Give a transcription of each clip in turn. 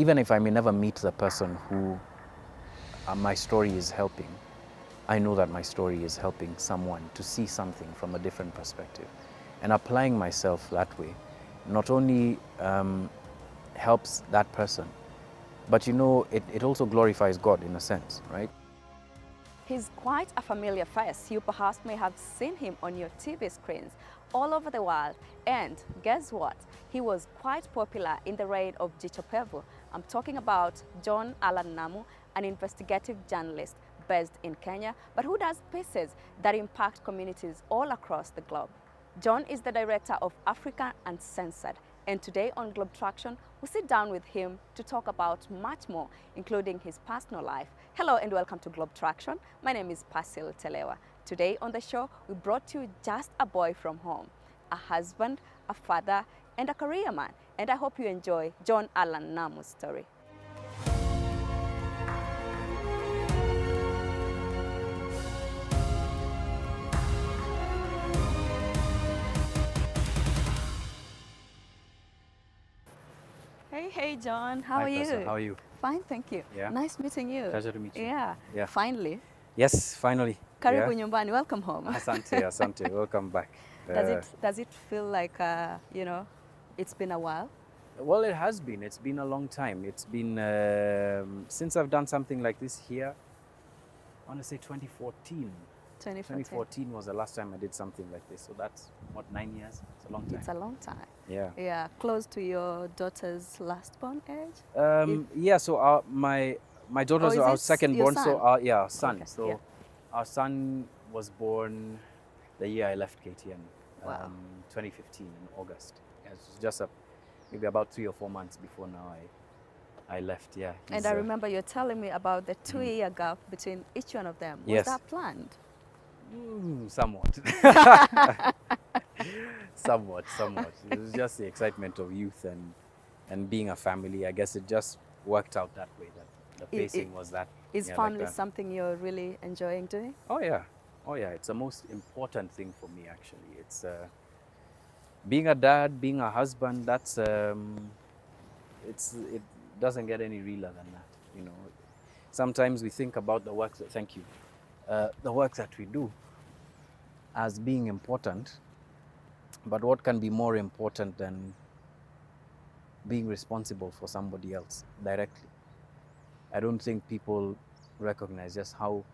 even if I may never meet the person who my story is helping, I know that my story is helping someone to see something from a different perspective. And applying myself that way not only helps that person, but you know, it also glorifies God in a sense, right? He's quite a familiar face. You perhaps may have seen him on your TV screens all over the world. And guess what? He was quite popular in the raid of Jicho. I'm talking about John-Allan Namu, an investigative journalist based in Kenya, but who does pieces that impact communities all across the globe. John is the director of Africa Uncensored, and today on Globe Traktion, we sit down with him to talk about much more, including his personal life. Hello and welcome to Globe Traktion. My name is Persil Telewa. Today on the show, we brought you just a boy from home, a husband, a father, and a career man. And I hope you enjoy John-Allan Namu's story. Hey, John. How Hi, are you? Persil. How are you? Fine, thank you. Yeah. Nice meeting you. Pleasure to meet you. Yeah. Finally. Yes, finally. Karibu nyumbani. Welcome home. Asante, asante. Welcome back. Does it feel like you know, it's been a while? Well, it has been. It's been a long time. It's been since I've done something like this here. I want to say 2014. 2014 was the last time I did something like this. So that's, what, 9 years? It's a long time. It's a long time. Yeah. Yeah, close to your daughter's last born age? Yeah, so my daughter's our second born, so our son. Okay, So yeah. our son was born the year I left KTN, Wow. 2015 in August. Yeah, it's just maybe about 3 or 4 months before now I left. Yeah. And I remember you're telling me about the 2-year gap between each one of them. Was Yes. that planned? Somewhat. somewhat. It was just the excitement of youth and being a family. I guess it just worked out that way, that the pacing was that. Is yeah, family like that. something you're really enjoying doing? Oh yeah. It's the most important thing for me, actually. It's being a dad, being a husband. That's it doesn't get any realer than that. You know, sometimes we think about the work that the work that we do as being important, but what can be more important than being responsible for somebody else directly? I don't think people recognize just how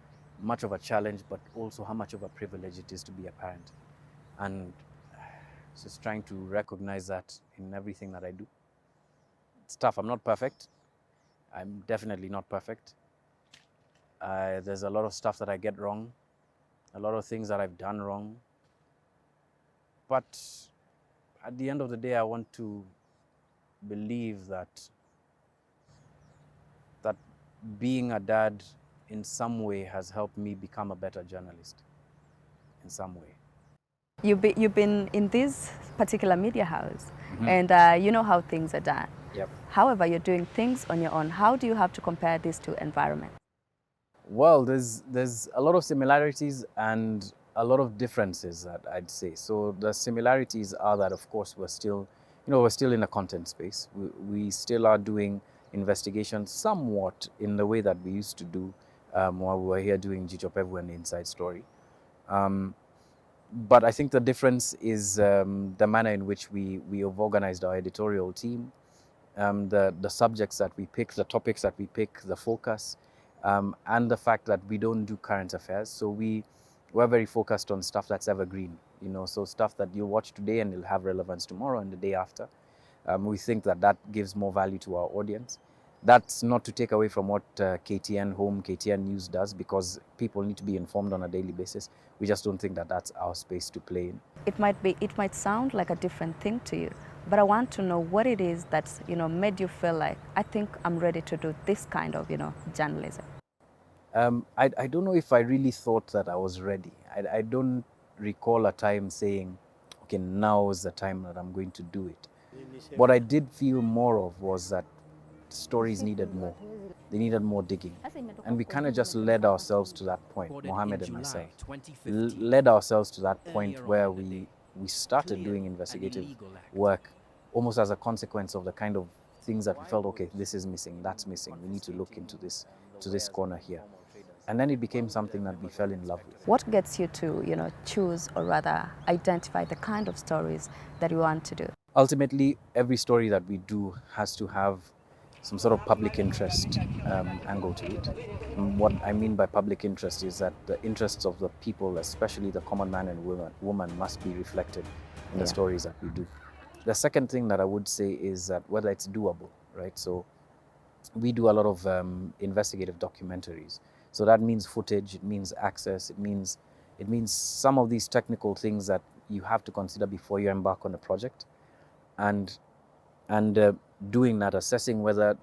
much of a challenge, but also how much of a privilege it is to be a parent. And just trying to recognize that in everything that I do. It's tough. I'm not perfect. I'm definitely not perfect. There's a lot of stuff that I get wrong, a lot of things that I've done wrong. But at the end of the day, I want to believe that being a dad in some way has helped me become a better journalist in some way. You've been in this particular media house, and you know how things are done. Yep. However, you're doing things on your own. How do you have to compare these two environments? Well, there's a lot of similarities and a lot of differences, that I'd say. So the similarities are that, of course, we're still in a content space. We still are doing investigations somewhat in the way that we used to do while we were here doing Jicho and the Inside Story. But I think the difference is the manner in which we have organized our editorial team, the subjects that we pick, the topics that we pick, the focus, and the fact that we don't do current affairs. So we're very focused on stuff that's evergreen, you know, so stuff that you'll watch today and it'll have relevance tomorrow and the day after. We think that gives more value to our audience. That's not to take away from what KTN News does, because people need to be informed on a daily basis. We just don't think that that's our space to play in. It might sound like a different thing to you, but I want to know what it is that's, you know, made you feel like, I think I'm ready to do this kind of, you know, journalism. I don't know if I really thought that I was ready. I don't recall a time saying, okay, now is the time that I'm going to do it. What I did feel more of was that stories needed more. They needed more digging. And we kind of just led ourselves to that point, Mohammed and myself, led ourselves to that point where we started doing investigative work almost as a consequence of the kind of things that we felt, okay, this is missing, that's missing, we need to look into this corner here. And then it became something that we fell in love with. What gets you to, choose or rather identify the kind of stories that you want to do? Ultimately, every story that we do has to have some sort of public interest angle to it. And what I mean by public interest is that the interests of the people, especially the common man and woman, must be reflected in the stories that we do. The second thing that I would say is that whether it's doable, right? So we do a lot of investigative documentaries. So that means footage, it means access, it means some of these technical things that you have to consider before you embark on a project. And doing that, assessing whether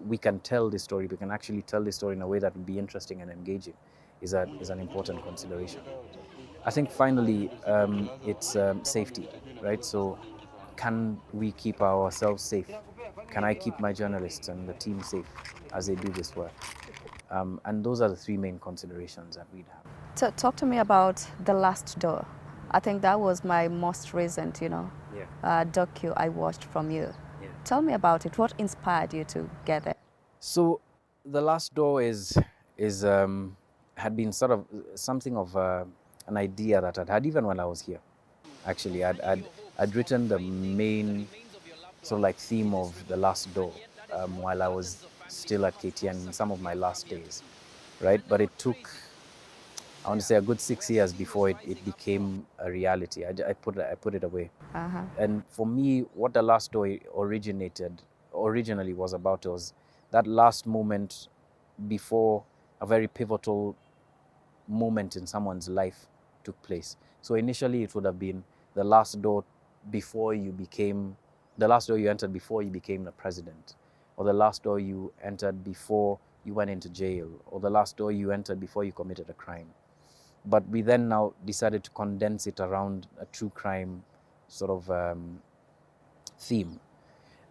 we can tell this story, we can actually tell this story in a way that would be interesting and engaging, is an important consideration. I think finally it's safety, right? So can we keep ourselves safe? Can I keep my journalists and the team safe as they do this work? And those are the three main considerations that we'd have. So talk to me about The Last Door. I think that was my most recent, docu I watched from you. Yeah. Tell me about it. What inspired you to get it? So The Last Door had been sort of something of an idea that I'd had even when I was here. Actually, I'd written the main sort of like theme of The Last Door while I was still at KTN in some of my last days, right? But it took, I want to say, a good 6 years before it became a reality. I put it away. Uh-huh. And for me, what The Last Door originally was about was that last moment before a very pivotal moment in someone's life took place. So initially it would have been the last door the last door you entered before you became the president, or the last door you entered before you went into jail, or the last door you entered before you committed a crime. But we then now decided to condense it around a true crime sort of theme.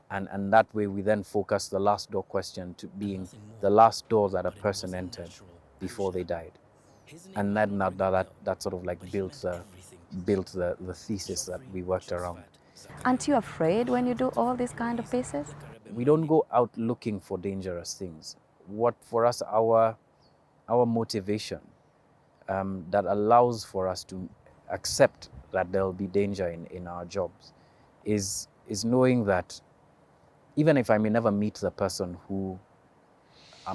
And that way we then focus the last door question to being the last door that a person entered before they died. And then that sort of like built the thesis that we worked around. Aren't you afraid when you do all these kind of pieces? We don't go out looking for dangerous things. What for us, our motivation that allows for us to accept that there will be danger in our jobs is knowing that even if I may never meet the person who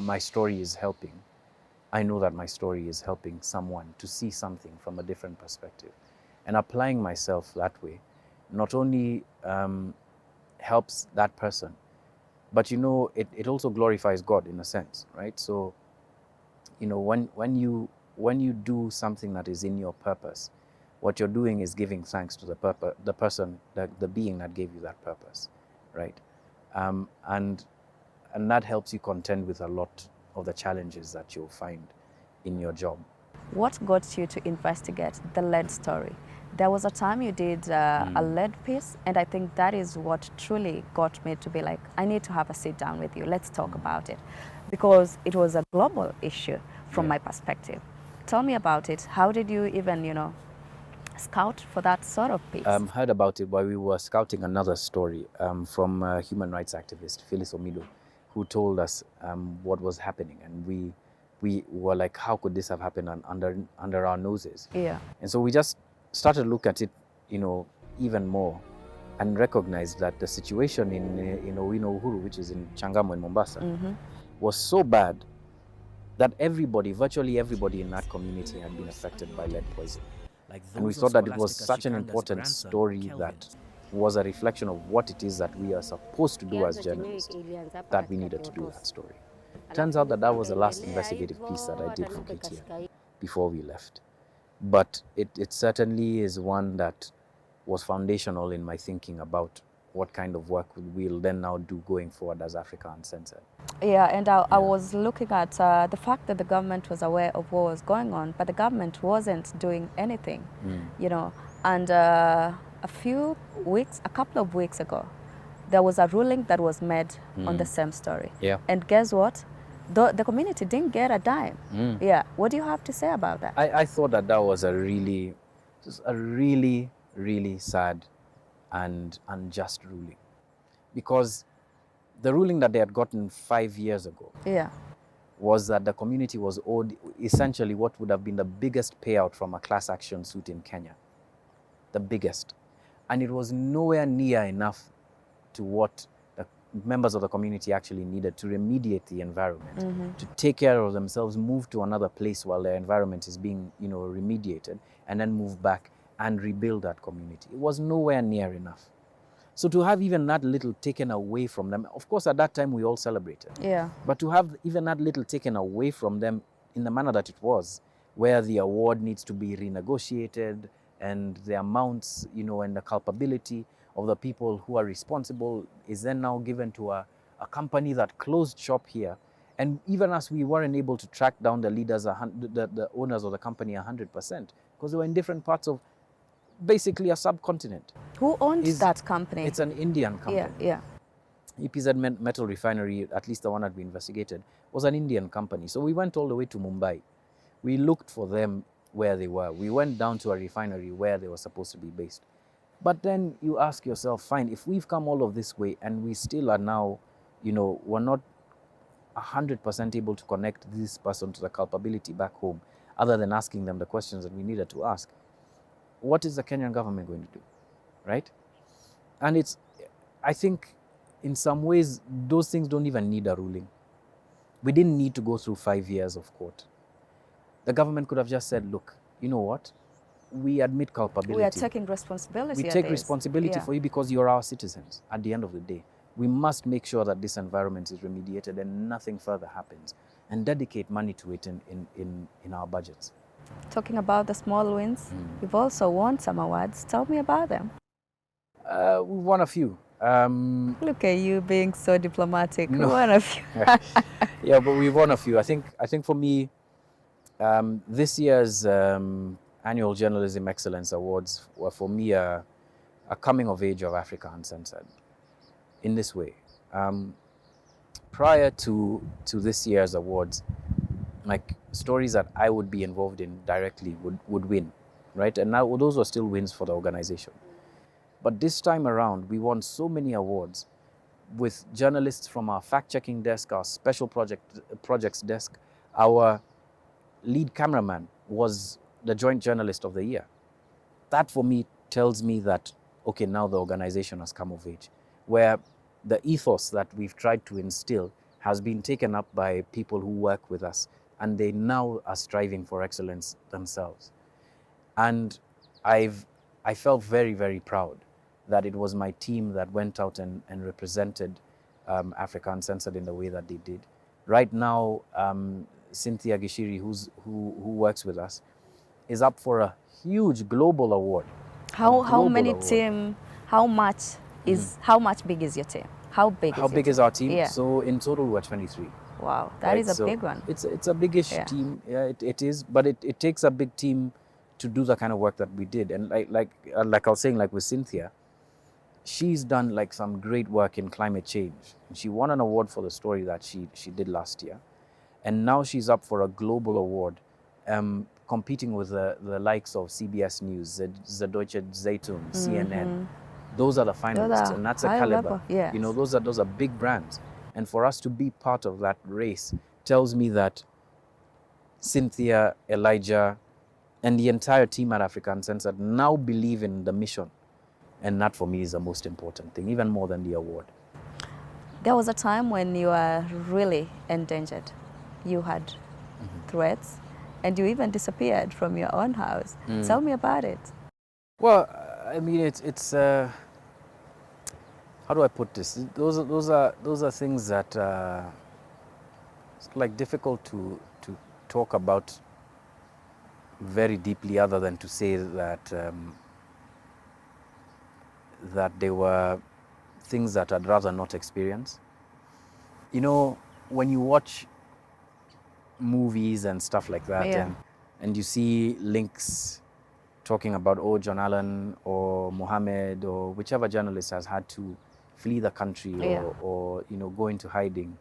my story is helping, I know that my story is helping someone to see something from a different perspective. And applying myself that way not only helps that person, but it also glorifies God in a sense, right? So when you do something that is in your purpose, what you're doing is giving thanks to the person, the being that gave you that purpose, right? And that helps you contend with a lot of the challenges that you'll find in your job. What got you to investigate the lead story? There was a time you did a lead piece, and I think that is what truly got me to be like, I need to have a sit down with you. Let's talk about it, because it was a global issue from my perspective. Tell me about it. How did you even, scout for that sort of piece? Heard about it while we were scouting another story from a human rights activist, Phyllis Omido, who told us what was happening, and we were like, how could this have happened under our noses? Yeah. And so we just started to look at it, even more, and recognized that the situation in Owino Uhuru, which is in Changamwe in Mombasa, was so bad that virtually everybody in that community had been affected by lead poisoning. And we thought that it was such an important story that was a reflection of what it is that we are supposed to do as journalists, that we needed to do that story. Turns out that was the last investigative piece that I did for KTN before we left. But it certainly is one that was foundational in my thinking about what kind of work we'll then now do going forward as Africa Uncensored. Yeah, and I was looking at the fact that the government was aware of what was going on, but the government wasn't doing anything, And a couple of weeks ago, there was a ruling that was made on the same story. Yeah. And guess what? The community didn't get a dime. Yeah. What do you have to say about that? I thought that was a really, really sad and unjust ruling, because the ruling that they had gotten 5 years ago Yeah. was that the community was owed essentially what would have been the biggest payout from a class action suit in Kenya. The biggest. And it was nowhere near enough to what the members of the community actually needed to remediate the environment, to take care of themselves, move to another place while their environment is being, remediated, and then move back and rebuild that community. It was nowhere near enough. So to have even that little taken away from them, of course, at that time we all celebrated. Yeah. But to have even that little taken away from them in the manner that it was, where the award needs to be renegotiated and the amounts, and the culpability of the people who are responsible is then now given to a company that closed shop here. And even as we weren't able to track down the leaders, the owners of the company 100%, because they were in different parts of basically a subcontinent. Who owns that company? It's an Indian company. Yeah. EPZ Metal Refinery, at least the one that we investigated, was an Indian company. So we went all the way to Mumbai. We looked for them where they were. We went down to a refinery where they were supposed to be based. But then you ask yourself, fine, if we've come all of this way and we still are now, we're not 100% able to connect this person to the culpability back home, other than asking them the questions that we needed to ask, what is the Kenyan government going to do, right? And I think in some ways, those things don't even need a ruling. We didn't need to go through 5 years of court. The government could have just said, look, you know what? We admit culpability. We are taking responsibility. We take responsibility for you because you're our citizens at the end of the day. We must make sure that this environment is remediated and nothing further happens, and dedicate money to it in our budgets. Talking about the small wins, you've also won some awards. Tell me about them. We won a few. Look at you being so diplomatic. No. We won a few. Yeah, but we won a few. I think for me, this year's annual Journalism Excellence Awards were for me a coming of age of Africa Uncensored. In this way, prior to this year's awards, like stories that I would be involved in directly would win, right? And now those were still wins for the organization. But this time around, we won so many awards with journalists from our fact-checking desk, our special projects desk. Our lead cameraman was the Joint Journalist of the Year. That for me tells me that, okay, now the organization has come of age, where the ethos that we've tried to instill has been taken up by people who work with us, and they now are striving for excellence themselves. And I felt very, very proud that it was my team that went out and represented Africa Uncensored in the way that they did. Right now, Cynthia Gishiri, who works with us, is up for a huge global award. How much big is your team? How big is our team? Yeah. So in total we're 23. Wow, that is a big one. It's a biggish team. Yeah, it is, but it takes a big team to do the kind of work that we did. And like I was saying, like with Cynthia, she's done like some great work in climate change. She won an award for the story that she did last year, and now she's up for a global award, competing with the likes of CBS News, the Deutsche Zeitung, CNN. Those are the finalists, and that's a caliber. Yes. Those are big brands. And for us to be part of that race tells me that Cynthia, Elijah, and the entire team at Africa Uncensored now believe in the mission. And that for me is the most important thing, even more than the award. There was a time when you were really endangered. You had threats, and you even disappeared from your own house. Tell me about it. Well, I mean, it's how do I put this? Those are things that it's like difficult to talk about very deeply, other than to say that that they were things that I'd rather not experience. When you watch movies and stuff like that, and you see links talking about John-Allan or Mohammed or whichever journalist has had to flee the country or go into hiding,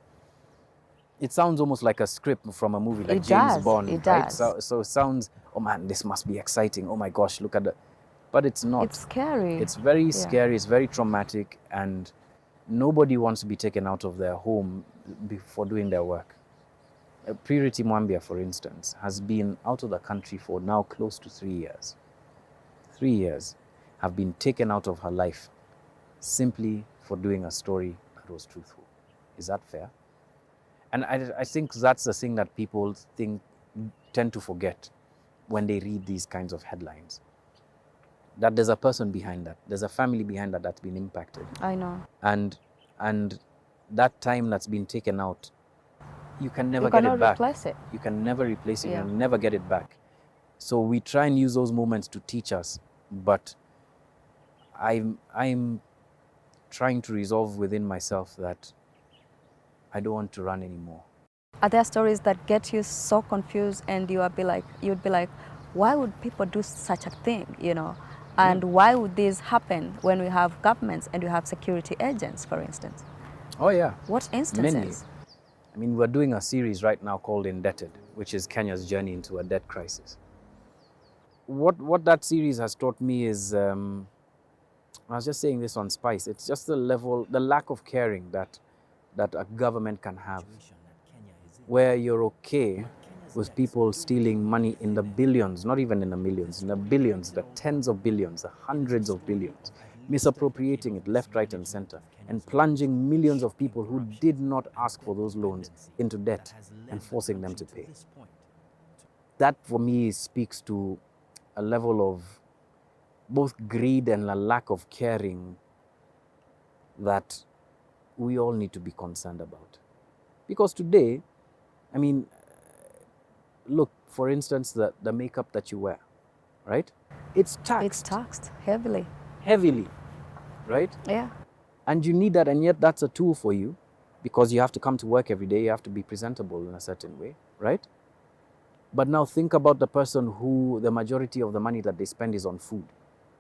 it sounds almost like a script from a movie like James Bond. It right? does. So it sounds, oh man, this must be exciting. Oh my gosh, look at the... But it's not. It's scary. It's very scary. It's very traumatic. And nobody wants to be taken out of their home for doing their work. Purity Mwambia, for instance, has been out of the country for now close to 3 years. 3 years have been taken out of her life simply for doing a story that was truthful. Is that fair? And I think that's the thing that people tend to forget when they read these kinds of headlines. That there's a person behind that. There's a family behind that that's been impacted. I know. And that time that's been taken out, you can never You get it cannot back. replace it. You can never replace it. Yeah. You can never get it back. So we try and use those moments to teach us, but I'm trying to resolve within myself that I don't want to run anymore. Are there stories that get you so confused and you'd be like, why would people do such a thing, you know? And why would this happen when we have governments and we have security agents, for instance? Oh yeah. What instances? Many. I mean, we're doing a series right now called Indebted, which is Kenya's journey into a debt crisis. What that series has taught me is, I was just saying this on Spice, it's just the lack of caring that a government can have, where you're okay with people stealing money in the billions, not even in the millions, in the billions, the tens of billions, the hundreds of billions, misappropriating it left, right, and center, and plunging millions of people who did not ask for those loans into debt and forcing them to pay. That, for me, speaks to a level of both greed and a lack of caring that we all need to be concerned about. Because today, I mean, look, for instance, the makeup that you wear, right? It's taxed. It's taxed heavily. Heavily, right? Yeah. And you need that, and yet that's a tool for you because you have to come to work every day, you have to be presentable in a certain way, right? But now think about the person who the majority of the money that they spend is on food,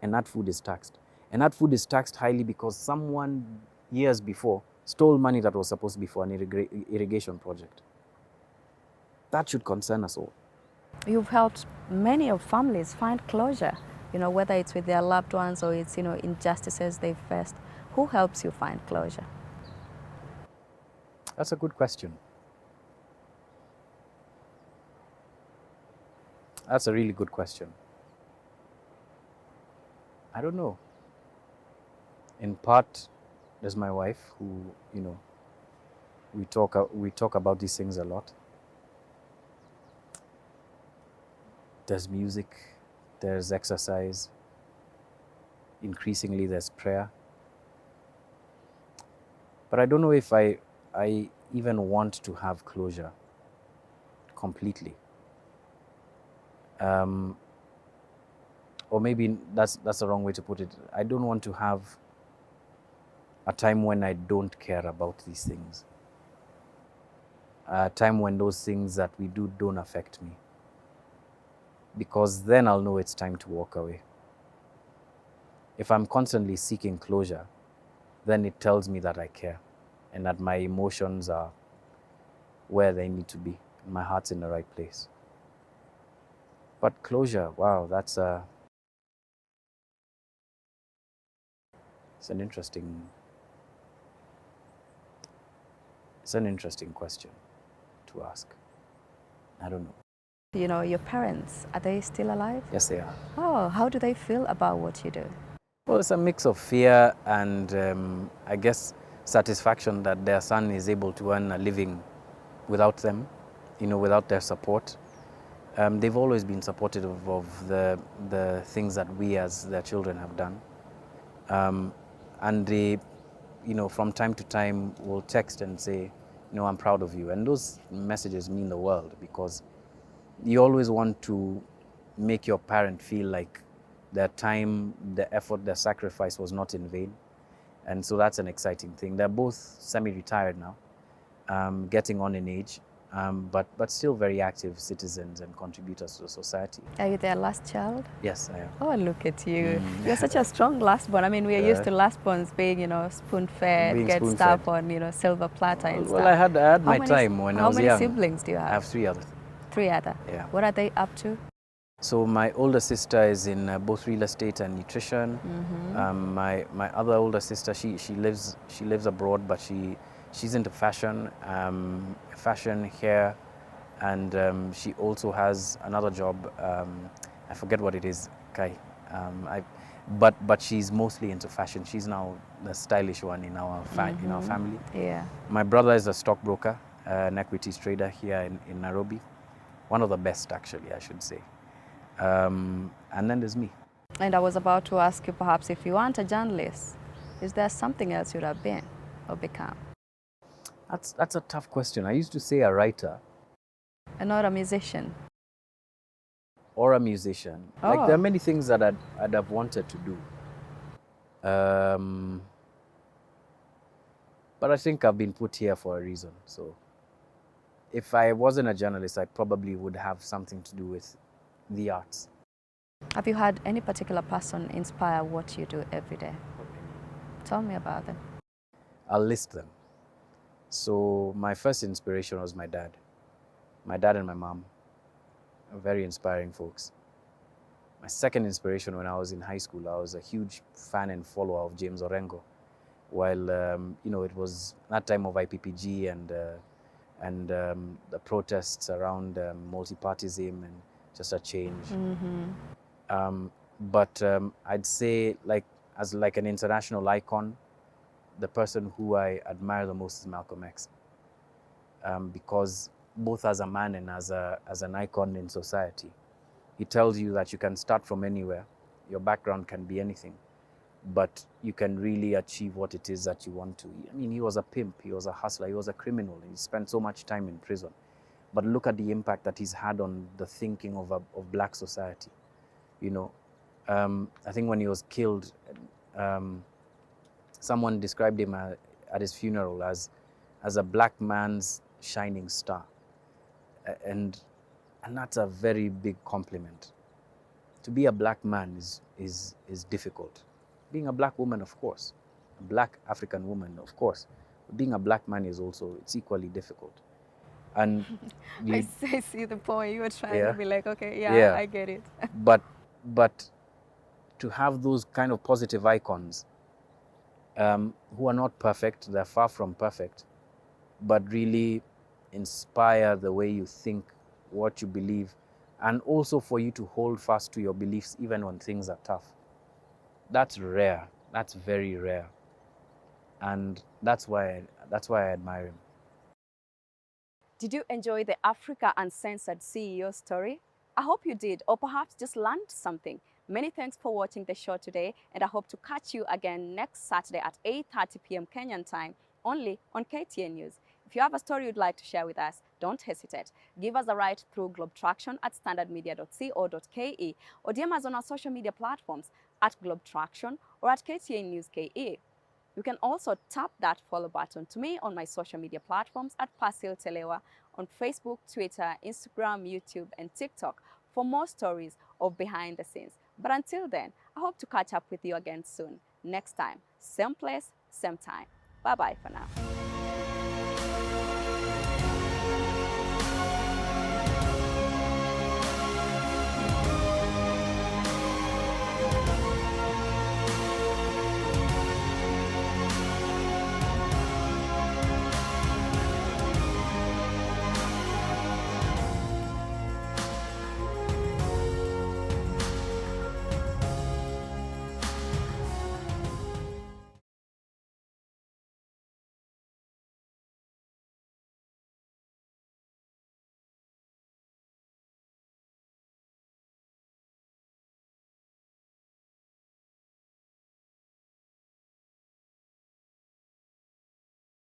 and that food is taxed. And that food is taxed highly because someone years before stole money that was supposed to be for an irrigation project. That should concern us all. You've helped many of families find closure, you know, whether it's with their loved ones or it's, you know, injustices they've faced. Who helps you find closure? That's a good question. That's a really good question. I don't know. In part, there's my wife who, you know, we talk about these things a lot. There's music, there's exercise, increasingly there's prayer. But I don't know if I even want to have closure completely. Or maybe that's the wrong way to put it. I don't want to have a time when I don't care about these things. A time when those things that we do don't affect me. Because then I'll know it's time to walk away. If I'm constantly seeking closure, then it tells me that I care and that my emotions are where they need to be. My heart's in the right place. But closure, wow, it's an interesting question to ask. I don't know. You know, your parents, are they still alive? Yes, they are. Oh, how do they feel about what you do? Well, it's a mix of fear and I guess satisfaction that their son is able to earn a living without them, you know, without their support. They've always been supportive of the things that we as their children have done. And they, you know, from time to time will text and say, you know, I'm proud of you. And those messages mean the world because you always want to make your parent feel like their time, their effort, their sacrifice was not in vain. And so that's an exciting thing. They're both semi-retired now, getting on in age, but still very active citizens and contributors to the society. Are you their last child? Yes, I am. Oh, look at you. You're such a strong lastborn. I mean, we are used to lastborns being, you know, spoon-fed, get stuff on, you know, silver platter and stuff. Well, I had my time when I was young. How many siblings do you have? I have 3 others. 3 other. Yeah. What are they up to? So my older sister is in both real estate and nutrition. My other older sister, she lives abroad, but she's into fashion, fashion, hair, and she also has another job. I forget what it is, Kai. But she's mostly into fashion. She's now the stylish one in our in our family. Yeah. My brother is a stockbroker, an equities trader here in Nairobi. One of the best, actually, I should say. And then there's me. And I was about to ask you, perhaps, if you aren't a journalist, is there something else you'd have been or become? That's a tough question. I used to say a writer And not a musician? or a musician. Like, there are many things that I'd have wanted to do. But I think I've been put here for a reason. So if I wasn't a journalist, I probably would have something to do with the arts. Have you had any particular person inspire what you do every day? Tell me about them. I'll list them. So my first inspiration was my dad. My dad and my mom are very inspiring folks. My second inspiration, when I was in high school, I was a huge fan and follower of James Orengo. While it was that time of IPPG and the protests around multipartyism and just a change. But I'd say, as an international icon, the person who I admire the most is Malcolm X, because both as a man and as an icon in society, he tells you that you can start from anywhere. Your background can be anything, but you can really achieve what it is that you want to. I mean, he was a pimp, he was a hustler, he was a criminal, he spent so much time in prison. But look at the impact that he's had on the thinking of black society. I think when he was killed, someone described him at his funeral as a black man's shining star. And that's a very big compliment. To be a black man is difficult. Being a black woman, of course. A black African woman, of course. But being a black man it's equally difficult. And I see the point. You were trying to be like, okay, yeah. I get it. But to have those kind of positive icons who are not perfect, they're far from perfect, but really inspire the way you think, what you believe, and also for you to hold fast to your beliefs even when things are tough. That's rare. That's very rare. And that's why I admire him. Did you enjoy the Africa Uncensored CEO story? I hope you did, or perhaps just learned something. Many thanks for watching the show today, and I hope to catch you again next Saturday at 8:30 p.m. Kenyan time, only on KTN News. If you have a story you'd like to share with us, don't hesitate. Give us a write through Globe Traktion at standardmedia.co.ke, or DM us on our social media platforms at Globe Traktion or at KTN News KE. You can also tap that follow button to me on my social media platforms at Persil Telewa on Facebook, Twitter, Instagram, YouTube, and TikTok for more stories of behind the scenes. But until then, I hope to catch up with you again soon. Next time, same place, same time. Bye-bye for now.